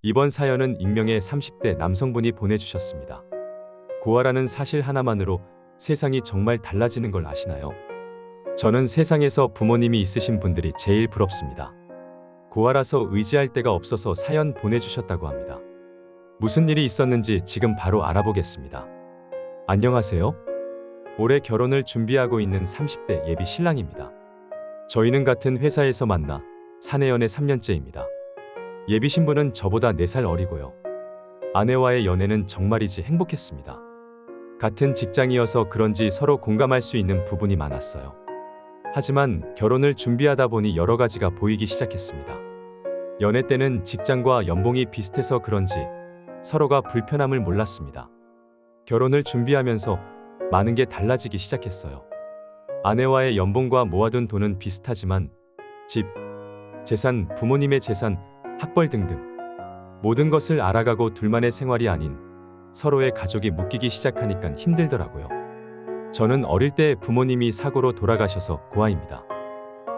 이번 사연은 익명의 30대 남성분이 보내주셨습니다. 고아라는 사실 하나만으로 세상이 정말 달라지는 걸 아시나요? 저는 세상에서 부모님이 있으신 분들이 제일 부럽습니다. 고아라서 의지할 데가 없어서 사연 보내주셨다고 합니다. 무슨 일이 있었는지 지금 바로 알아보겠습니다. 안녕하세요. 올해 결혼을 준비하고 있는 30대 예비 신랑입니다. 저희는 같은 회사에서 만나 사내 연애 3년째입니다. 예비 신부는 저보다 4살 어리고요. 아내와의 연애는 정말이지 행복했습니다. 같은 직장이어서 그런지 서로 공감할 수 있는 부분이 많았어요. 하지만 결혼을 준비하다 보니 여러 가지가 보이기 시작했습니다. 연애 때는 직장과 연봉이 비슷해서 그런지 서로가 불편함을 몰랐습니다. 결혼을 준비하면서 많은 게 달라지기 시작했어요. 아내와의 연봉과 모아둔 돈은 비슷하지만 집, 재산, 부모님의 재산, 학벌 등등 모든 것을 알아가고 둘만의 생활이 아닌 서로의 가족이 묶이기 시작하니까 힘들더라고요. 저는 어릴 때 부모님이 사고로 돌아가셔서 고아입니다.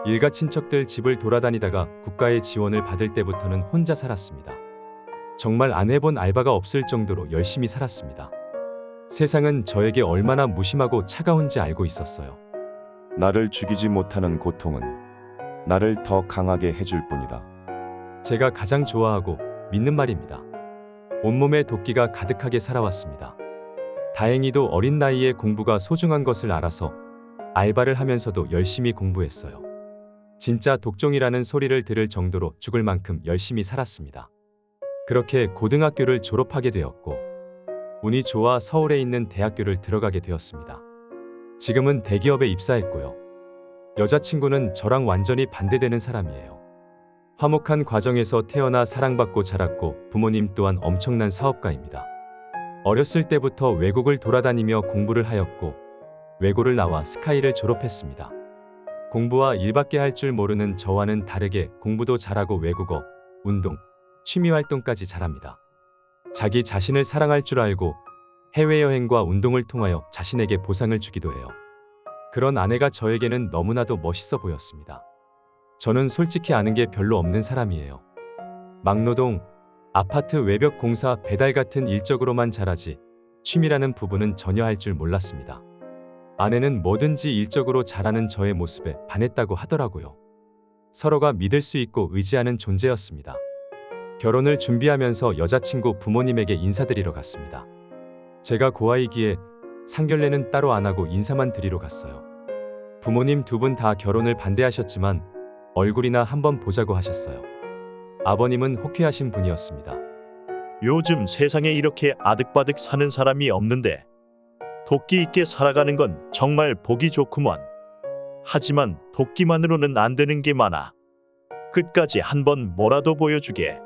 일가 친척들 집을 돌아다니다가 국가의 지원을 받을 때부터는 혼자 살았습니다. 정말 안 해본 알바가 없을 정도로 열심히 살았습니다. 세상은 저에게 얼마나 무심하고 차가운지 알고 있었어요. 나를 죽이지 못하는 고통은 나를 더 강하게 해줄 뿐이다. 제가 가장 좋아하고 믿는 말입니다. 온몸에 도끼가 가득하게 살아왔습니다. 다행히도 어린 나이에 공부가 소중한 것을 알아서 알바를 하면서도 열심히 공부했어요. 진짜 독종이라는 소리를 들을 정도로 죽을 만큼 열심히 살았습니다. 그렇게 고등학교를 졸업하게 되었고 운이 좋아 서울에 있는 대학교를 들어가게 되었습니다. 지금은 대기업에 입사했고요. 여자친구는 저랑 완전히 반대되는 사람이에요. 화목한 과정에서 태어나 사랑받고 자랐고 부모님 또한 엄청난 사업가입니다. 어렸을 때부터 외국을 돌아다니며 공부를 하였고 외고를 나와 스카이를 졸업했습니다. 공부와 일밖에 할 줄 모르는 저와는 다르게 공부도 잘하고 외국어, 운동, 취미활동까지 잘합니다. 자기 자신을 사랑할 줄 알고 해외여행과 운동을 통하여 자신에게 보상을 주기도 해요. 그런 아내가 저에게는 너무나도 멋있어 보였습니다. 저는 솔직히 아는 게 별로 없는 사람이에요. 막노동, 아파트 외벽 공사, 배달 같은 일적으로만 잘하지 취미라는 부분은 전혀 할 줄 몰랐습니다. 아내는 뭐든지 일적으로 잘하는 저의 모습에 반했다고 하더라고요. 서로가 믿을 수 있고 의지하는 존재였습니다. 결혼을 준비하면서 여자친구 부모님에게 인사드리러 갔습니다. 제가 고아이기에 상견례는 따로 안 하고 인사만 드리러 갔어요. 부모님 2분 다 결혼을 반대하셨지만 얼굴이나 한번 보자고 하셨어요. 아버님은 호쾌하신 분이었습니다. 요즘 세상에 이렇게 아득바득 사는 사람이 없는데 도끼 있게 살아가는 건 정말 보기 좋구먼. 하지만 도끼만으로는 안 되는 게 많아. 끝까지 한번 뭐라도 보여주게.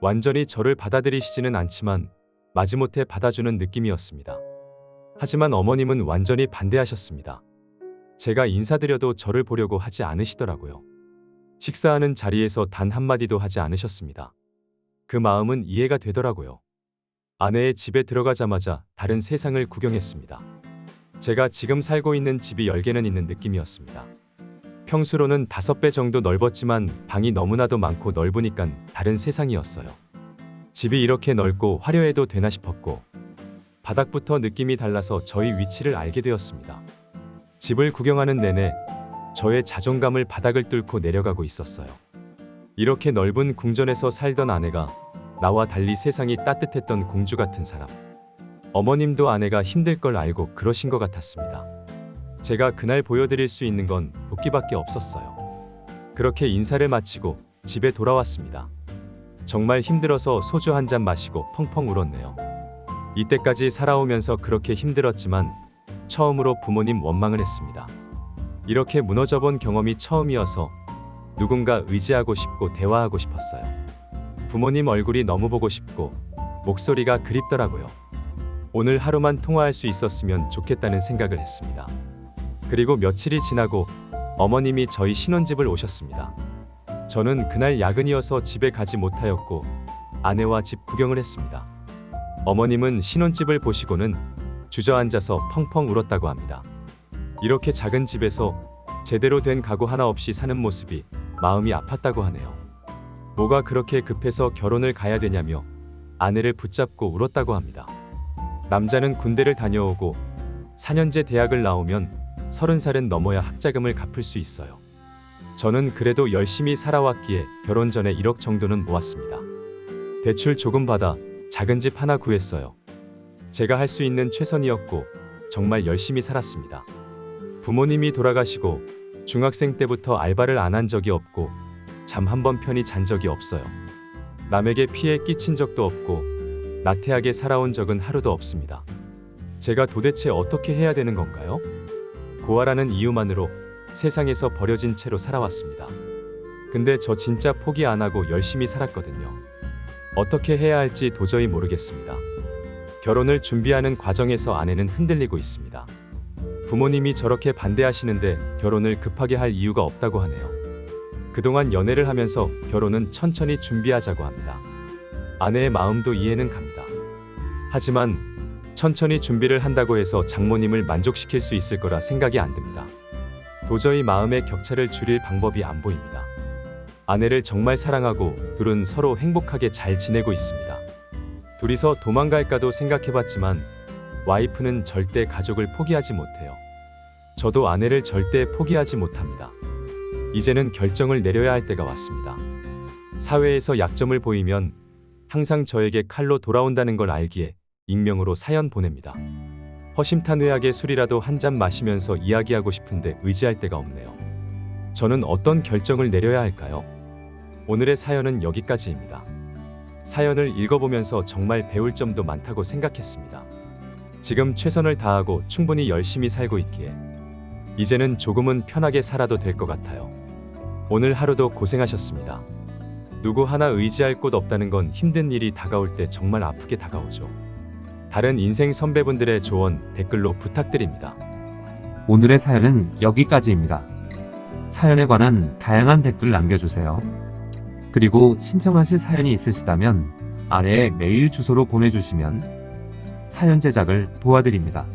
완전히 저를 받아들이시지는 않지만 마지못해 받아주는 느낌이었습니다. 하지만 어머님은 완전히 반대하셨습니다. 제가 인사드려도 저를 보려고 하지 않으시더라고요. 식사하는 자리에서 단 한마디도 하지 않으셨습니다. 그 마음은 이해가 되더라고요. 아내의 집에 들어가자마자 다른 세상을 구경했습니다. 제가 지금 살고 있는 집이 10개는 있는 느낌이었습니다. 평수로는 5배 정도 넓었지만 방이 너무나도 많고 넓으니까 다른 세상이었어요. 집이 이렇게 넓고 화려해도 되나 싶었고 바닥부터 느낌이 달라서 저희 위치를 알게 되었습니다. 집을 구경하는 내내 저의 자존감을 바닥을 뚫고 내려가고 있었어요. 이렇게 넓은 궁전에서 살던 아내가 나와 달리 세상이 따뜻했던 공주 같은 사람. 어머님도 아내가 힘들 걸 알고 그러신 것 같았습니다. 제가 그날 보여드릴 수 있는 건 도끼밖에 없었어요. 그렇게 인사를 마치고 집에 돌아왔습니다. 정말 힘들어서 소주 한 잔 마시고 펑펑 울었네요. 이때까지 살아오면서 그렇게 힘들었지만 처음으로 부모님 원망을 했습니다. 이렇게 무너져본 경험이 처음이어서 누군가 의지하고 싶고 대화하고 싶었어요. 부모님 얼굴이 너무 보고 싶고 목소리가 그립더라고요. 오늘 하루만 통화할 수 있었으면 좋겠다는 생각을 했습니다. 그리고 며칠이 지나고 어머님이 저희 신혼집을 오셨습니다. 저는 그날 야근이어서 집에 가지 못하였고 아내와 집 구경을 했습니다. 어머님은 신혼집을 보시고는 주저앉아서 펑펑 울었다고 합니다. 이렇게 작은 집에서 제대로 된 가구 하나 없이 사는 모습이 마음이 아팠다고 하네요. 뭐가 그렇게 급해서 결혼을 가야 되냐며 아내를 붙잡고 울었다고 합니다. 남자는 군대를 다녀오고 4년제 대학을 나오면 30살은 넘어야 학자금을 갚을 수 있어요. 저는 그래도 열심히 살아왔기에 결혼 전에 1억 정도는 모았습니다. 대출 조금 받아 작은 집 하나 구했어요. 제가 할 수 있는 최선이었고 정말 열심히 살았습니다. 부모님이 돌아가시고 중학생 때부터 알바를 안 한 적이 없고 잠 한 번 편히 잔 적이 없어요. 남에게 피해 끼친 적도 없고 나태하게 살아온 적은 하루도 없습니다. 제가 도대체 어떻게 해야 되는 건가요? 고아라는 이유만으로 세상에서 버려진 채로 살아왔습니다. 근데 저 진짜 포기 안 하고 열심히 살았거든요. 어떻게 해야 할지 도저히 모르겠습니다. 결혼을 준비하는 과정에서 아내는 흔들리고 있습니다. 부모님이 저렇게 반대하시는데 결혼을 급하게 할 이유가 없다고 하네요. 그동안 연애를 하면서 결혼은 천천히 준비하자고 합니다. 아내의 마음도 이해는 갑니다. 하지만 천천히 준비를 한다고 해서 장모님을 만족시킬 수 있을 거라 생각이 안 듭니다. 도저히 마음의 격차를 줄일 방법이 안 보입니다. 아내를 정말 사랑하고 둘은 서로 행복하게 잘 지내고 있습니다. 둘이서 도망갈까도 생각해봤지만 와이프는 절대 가족을 포기하지 못해요. 저도 아내를 절대 포기하지 못합니다. 이제는 결정을 내려야 할 때가 왔습니다. 사회에서 약점을 보이면 항상 저에게 칼로 돌아온다는 걸 알기에 익명으로 사연 보냅니다. 허심탄회하게 술이라도 한 잔 마시면서 이야기하고 싶은데 의지할 데가 없네요. 저는 어떤 결정을 내려야 할까요? 오늘의 사연은 여기까지입니다. 사연을 읽어보면서 정말 배울 점도 많다고 생각했습니다. 지금 최선을 다하고 충분히 열심히 살고 있기에 이제는 조금은 편하게 살아도 될 것 같아요. 오늘 하루도 고생하셨습니다. 누구 하나 의지할 곳 없다는 건 힘든 일이 다가올 때 정말 아프게 다가오죠. 다른 인생 선배분들의 조언 댓글로 부탁드립니다. 오늘의 사연은 여기까지입니다. 사연에 관한 다양한 댓글 남겨주세요. 그리고 신청하실 사연이 있으시다면 아래에 메일 주소로 보내주시면 사연 제작을 도와드립니다.